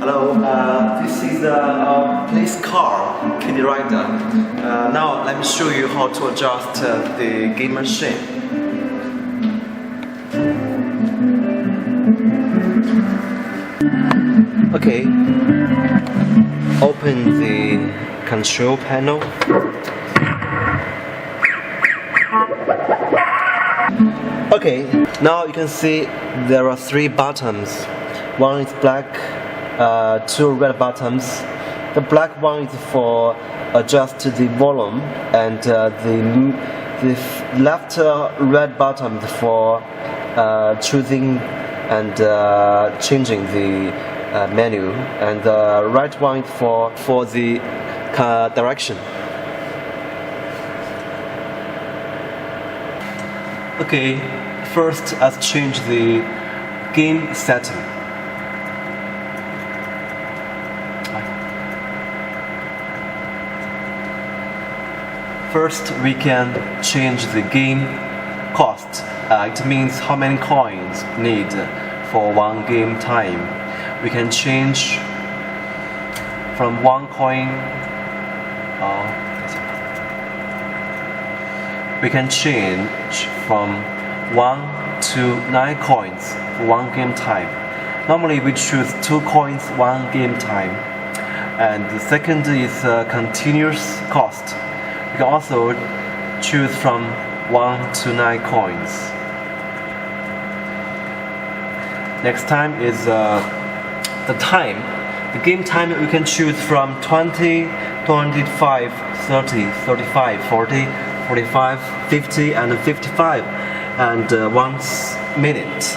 Hello, this is a police car, Kiddie rider. Now let me show you how to adjust the game machine. Okay, open the control panel. Okay, now you can see there are 3 buttons. One is black, 2 red buttons. The black one is for adjust the volume, and the left red button for choosing and changing the menu, and the right one is for the direction. Okay, first let's change the game setting. First, we can change the game cost. It means how many coins need for one game time. We can change from 1 coin. We can change from 1 to 9 coins for 1 game time. Normally, we choose 2 coins 1 game time. And the second is continuous cost. You can also choose from 1 to 9 coins. Next time is the time. The game time we can choose from 20, 25, 30, 35, 40, 45, 50 and 55 and 1 minute.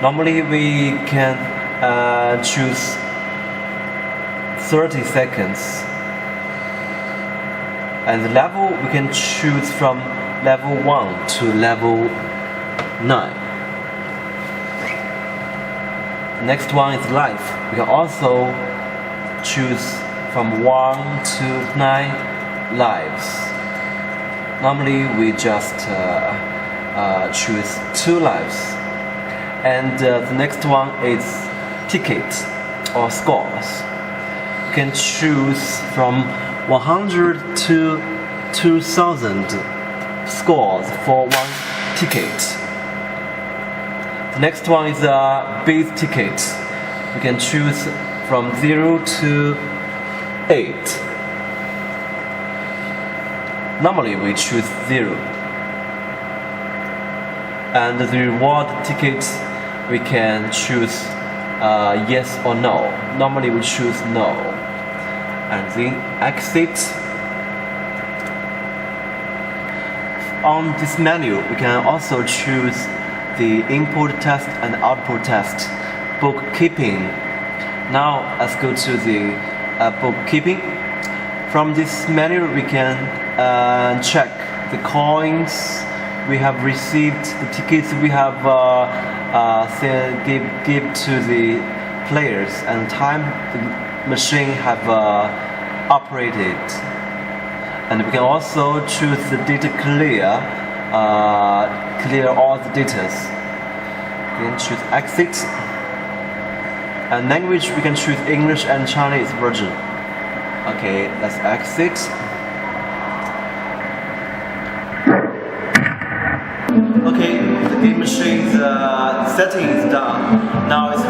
Normally we can choose 30 seconds. And the level we can choose from level 1 to level 9. Next one is life. We can also choose from 1 to 9 lives. Normally we just choose 2 lives. And the next one is ticket or scores. You can choose from 100 to 2,000 scores for 1 ticket. The next one is a base ticket. We can choose from 0 to 8. Normally we choose 0. And the reward ticket we can choose yes or no. Normally we choose no. And then exit. On this menu, we can also choose the input test and output test, bookkeeping. Now let's go to the bookkeeping. From this menu, we can check the coins we have received, the tickets we have give to the players, and time the machine have operated. And we can also choose the data clear all the data. We can choose exit. And language we can choose English and Chinese version. Okay, let's exit. Okay, the game machine's setting is done. Now it's